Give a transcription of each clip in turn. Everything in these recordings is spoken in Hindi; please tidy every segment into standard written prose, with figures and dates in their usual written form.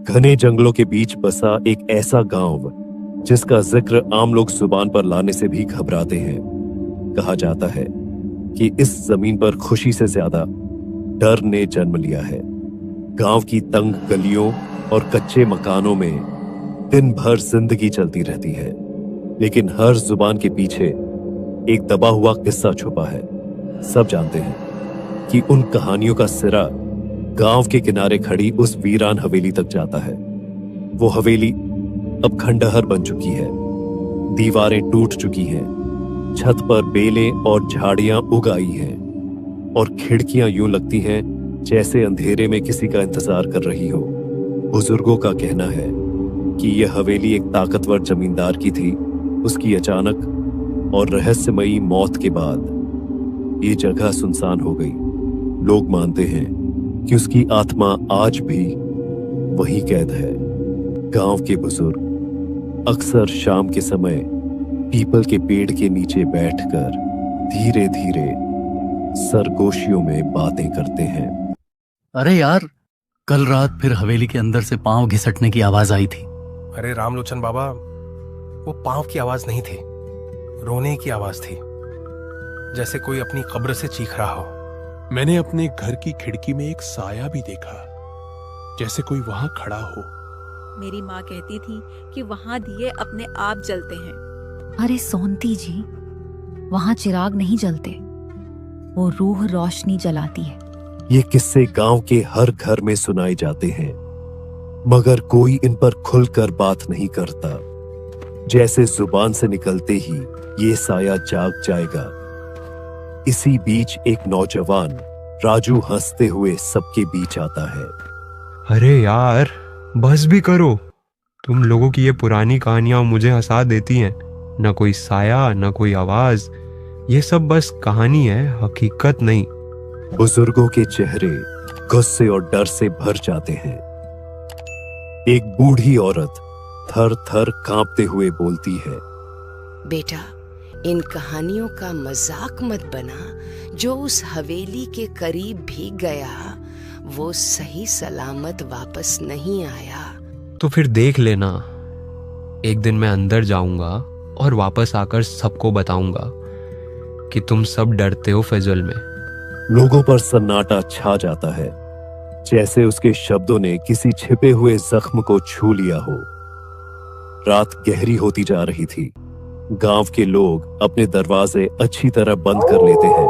घने जंगलों के बीच बसा एक ऐसा गांव जिसका जिक्र आम लोग जुबान पर लाने से भी घबराते हैं। कहा जाता है कि इस जमीन पर खुशी से ज्यादा डर ने जन्म लिया है। गांव की तंग गलियों और कच्चे मकानों में दिन भर जिंदगी चलती रहती है, लेकिन हर जुबान के पीछे एक दबा हुआ किस्सा छुपा है। सब जानते हैं कि उन कहानियों का सिरा गांव के किनारे खड़ी उस वीरान हवेली तक जाता है। वो हवेली अब खंडहर बन चुकी है, दीवारें टूट चुकी हैं, छत पर बेलें और झाड़ियां उग आई हैं और खिड़कियां यूं लगती हैं जैसे अंधेरे में किसी का इंतजार कर रही हो। बुजुर्गों का कहना है कि यह हवेली एक ताकतवर जमींदार की थी। उसकी अचानक और रहस्यमयी मौत के बाद ये जगह सुनसान हो गई। लोग मानते हैं कि उसकी आत्मा आज भी वहीं कैद है। गांव के बुजुर्ग अक्सर शाम के समय पीपल के पेड़ के नीचे बैठकर धीरे धीरे सरगोशियों में बातें करते हैं। अरे यार, कल रात फिर हवेली के अंदर से पांव घिसटने की आवाज आई थी। अरे रामलोचन बाबा, वो पांव की आवाज नहीं थी, रोने की आवाज थी, जैसे कोई अपनी कब्र से चीख रहा हो। मैंने अपने घर की खिड़की में एक साया भी देखा, जैसे कोई वहां खड़ा हो। मेरी माँ कहती थी कि वहां दिए अपने आप जलते हैं। अरे सोनती जी, वहां चिराग नहीं जलते, वो रूह रोशनी जलाती है। ये किस्से गांव के हर घर में सुनाए जाते हैं, मगर कोई इन पर खुलकर बात नहीं करता। जैसे जुबान से निकलते ही ये साया जाग जाएगा। इसी बीच एक नौजवान राजू हंसते हुए सबके बीच आता है। अरे यार, बस भी करो। तुम लोगों की ये पुरानी कहानियां मुझे हंसा देती हैं। न कोई साया, न कोई आवाज, ये सब बस कहानी है, हकीकत नहीं। बुजुर्गों के चेहरे गुस्से और डर से भर जाते हैं। एक बूढ़ी औरत थर थर कांपते हुए बोलती है, बेटा, इन कहानियों का मजाक मत बना। जो उस हवेली के करीब भी गया, वो सही सलामत वापस नहीं आया। तो फिर देख लेना, एक दिन मैं अंदर जाऊंगा और वापस आकर सबको बताऊंगा कि तुम सब डरते हो फिजल में। लोगों पर सन्नाटा छा जाता है, जैसे उसके शब्दों ने किसी छिपे हुए जख्म को छू लिया हो। रात गहरी होती जा रही थी। गांव के लोग अपने दरवाजे अच्छी तरह बंद कर लेते हैं।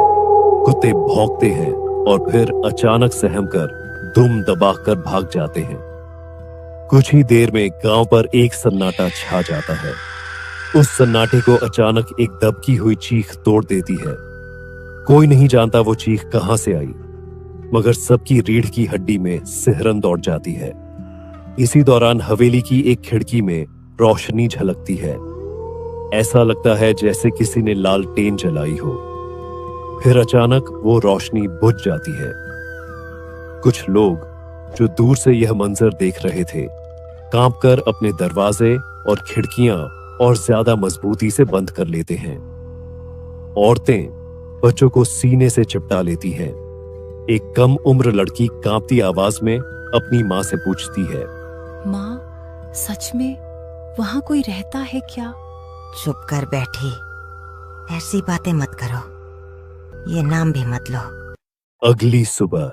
कुत्ते भौंकते हैं और फिर अचानक सहमकर दुम दबाकर भाग जाते हैं। कुछ ही देर में गांव पर एक सन्नाटा छा जाता है। उस सन्नाटे को अचानक एक दबकी हुई चीख तोड़ देती है। कोई नहीं जानता वो चीख कहां से आई, मगर सबकी रीढ़ की हड्डी में सिहरन दौड़ जाती है। इसी दौरान हवेली की एक खिड़की में रोशनी झलकती है। ऐसा लगता है जैसे किसी ने लालटेन जलाई हो। फिर अचानक वो रोशनी बुझ जाती है। कुछ लोग जो दूर से यह मंजर देख रहे थे, कांपकर अपने दरवाजे और खिड़कियां और ज्यादा मजबूती से बंद कर लेते हैं। औरतें बच्चों को सीने से चिपटा लेती हैं। एक कम उम्र लड़की कांपती आवाज में अपनी माँ से पूछती है, माँ, सच में वहां कोई रहता है क्या? चुप कर बैठी, ऐसी बातें मत करो, ये नाम भी मत लो। अगली सुबह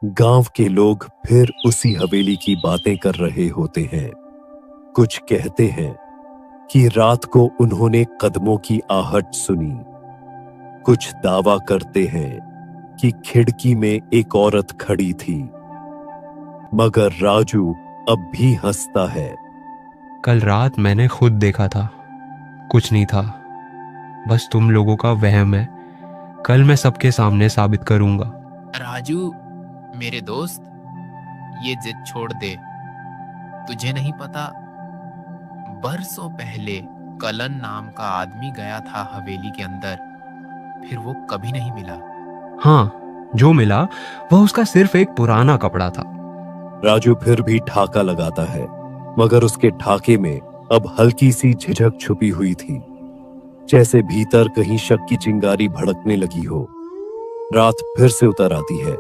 गांव के लोग फिर उसी हवेली की बातें कर रहे होते हैं। कुछ कहते हैं कि रात को उन्होंने कदमों की आहट सुनी। कुछ दावा करते हैं कि खिड़की में एक औरत खड़ी थी, मगर राजू अब भी हंसता है। कल रात मैंने खुद देखा था, कुछ नहीं था, बस तुम लोगों का वहम है। कल मैं सबके सामने साबित करूंगा। राजू मेरे दोस्त, ये जिद छोड़ दे। तुझे नहीं पता, बरसों पहले कलन नाम का आदमी गया था हवेली के अंदर, फिर वो कभी नहीं मिला। हाँ, जो मिला वह उसका सिर्फ एक पुराना कपड़ा था। राजू फिर भी ठाका लगाता है, मगर उसके ठाके में अब हल्की सी झिझक छुपी हुई थी, जैसे भीतर कहीं शक की चिंगारी भड़कने लगी हो। रात फिर से उतर आती है।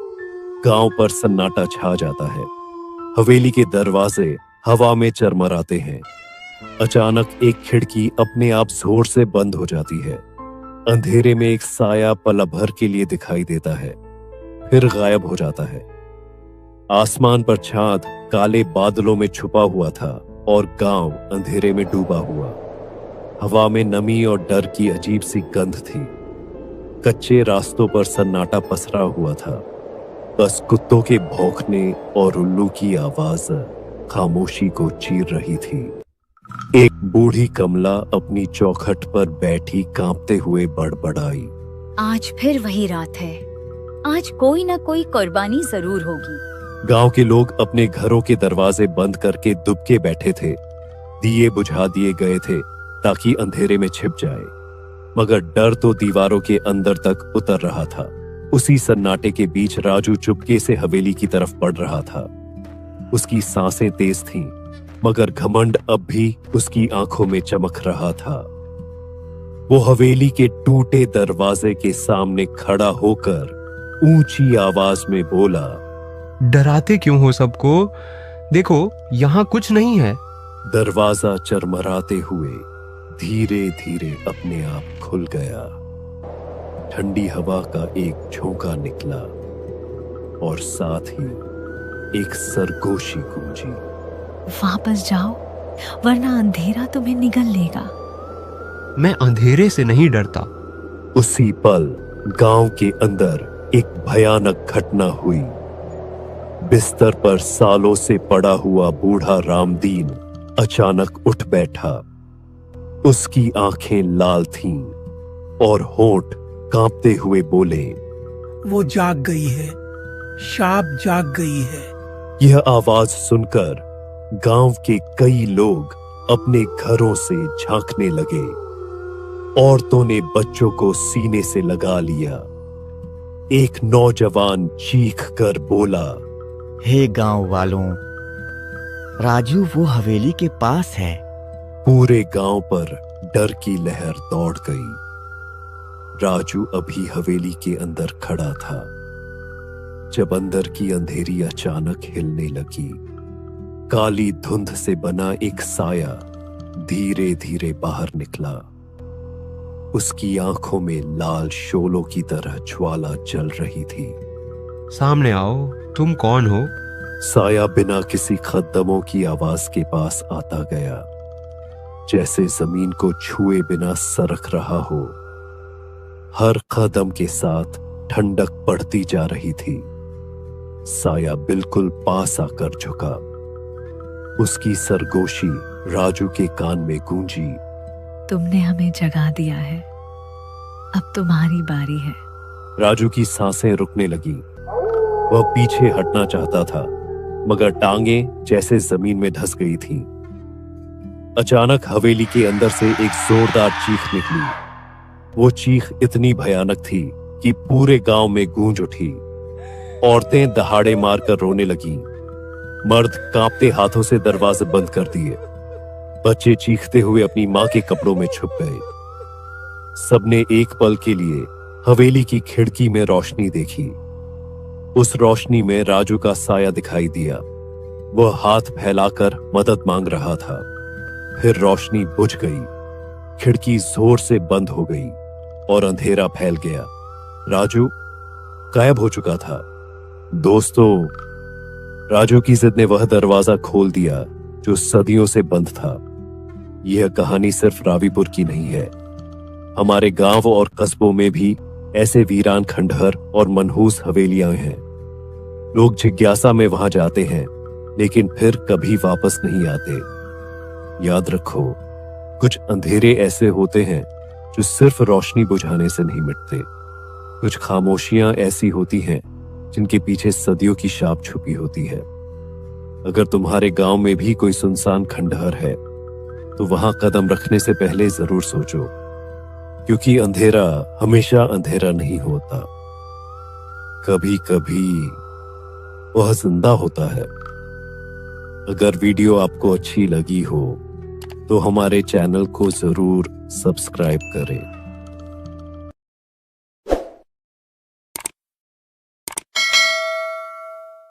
गांव पर सन्नाटा छा जाता है। हवेली के दरवाजे हवा में चरमराते हैं। अचानक एक खिड़की अपने आप जोर से बंद हो जाती है। अंधेरे में एक साया पल भर के लिए दिखाई देता है, फिर गायब हो जाता है। आसमान पर चांद काले बादलों में छुपा हुआ था और गांव अंधेरे में डूबा हुआ। हवा में नमी और डर की अजीब सी गंध थी। कच्चे रास्तों पर सन्नाटा पसरा हुआ था। बस कुत्तों के भौंकने और उल्लू की आवाज खामोशी को चीर रही थी। एक बूढ़ी कमला अपनी चौखट पर बैठी कांपते हुए बड़बड़ाई, आज फिर वही रात है। आज कोई ना कोई कुर्बानी जरूर होगी। गांव के लोग अपने घरों के दरवाजे बंद करके दुबके बैठे थे। दिए बुझा दिए गए थे ताकि अंधेरे में छिप जाए, मगर डर तो दीवारों के अंदर तक उतर रहा था। उसी सन्नाटे के बीच राजू चुपके से हवेली की तरफ बढ़ रहा था। उसकी सांसें तेज थीं, मगर घमंड अब भी उसकी आंखों में चमक रहा था। वो हवेली के टूटे दरवाजे के सामने खड़ा होकर ऊंची आवाज में बोला, डराते क्यों हो सबको? देखो यहाँ कुछ नहीं है। दरवाजा चरमराते हुए धीरे धीरे अपने आप खुल गया। ठंडी हवा का एक झोंका निकला और साथ ही एक सरगोशी गूंजी, वापस जाओ वरना अंधेरा तुम्हें निगल लेगा। मैं अंधेरे से नहीं डरता। उसी पल गांव के अंदर एक भयानक घटना हुई। बिस्तर पर सालों से पड़ा हुआ बूढ़ा रामदीन अचानक उठ बैठा। उसकी आंखें लाल थीं और होंठ कांपते हुए बोले, वो जाग गई है, शाप जाग गई है। यह आवाज सुनकर गांव के कई लोग अपने घरों से झांकने लगे। औरतों ने बच्चों को सीने से लगा लिया। एक नौजवान चीख कर बोला, हे गांव वालों, राजू वो हवेली के पास है। पूरे गांव पर डर की लहर दौड़ गई। राजू अभी हवेली के अंदर खड़ा था जब अंदर की अंधेरी अचानक हिलने लगी। काली धुंध से बना एक साया धीरे धीरे बाहर निकला। उसकी आंखों में लाल शोलों की तरह ज्वाला जल रही थी। सामने आओ, तुम कौन हो? साया बिना किसी कदमों की आवाज के पास आता गया, जैसे जमीन को छुए बिना सरक रहा हो। हर कदम के साथ ठंडक बढ़ती जा रही थी। साया बिल्कुल पास आकर झुका। उसकी सरगोशी राजू के कान में गूंजी, तुमने हमें जगा दिया है, अब तुम्हारी बारी है। राजू की सांसें रुकने लगी। वह पीछे हटना चाहता था, मगर टांगें जैसे जमीन में धंस गई थीं। अचानक हवेली के अंदर से एक जोरदार चीख निकली। वो चीख इतनी भयानक थी कि पूरे गांव में गूंज उठी। औरतें दहाड़े मारकर रोने लगीं। मर्द कांपते हाथों से दरवाजे बंद कर दिए। बच्चे चीखते हुए अपनी मां के कपड़ों में छुप गए। सबने एक पल के लिए हवेली की खिड़की में रोशनी देखी। उस रोशनी में राजू का साया दिखाई दिया। वह हाथ फैलाकर मदद मांग रहा था। फिर रोशनी बुझ गई। खिड़की जोर से बंद हो गई और अंधेरा फैल गया। राजू गायब हो चुका था। दोस्तों, राजू की जिद ने वह दरवाजा खोल दिया जो सदियों से बंद था। यह कहानी सिर्फ रावीपुर की नहीं है। हमारे गांव और कस्बों में भी ऐसे वीरान खंडहर और मनहूस हवेलियां हैं। लोग जिज्ञासा में वहां जाते हैं, लेकिन फिर कभी वापस नहीं आते। याद रखो, कुछ अंधेरे ऐसे होते हैं जो सिर्फ रोशनी बुझाने से नहीं मिटते। कुछ खामोशियां ऐसी होती हैं जिनके पीछे सदियों की छाप छुपी होती है। अगर तुम्हारे गांव में भी कोई सुनसान खंडहर है, तो वहां कदम रखने से पहले जरूर सोचो, क्योंकि अंधेरा हमेशा अंधेरा नहीं होता। कभी कभी वह जिंदा होता है। अगर वीडियो आपको अच्छी लगी हो तो हमारे चैनल को जरूर सब्सक्राइब करें।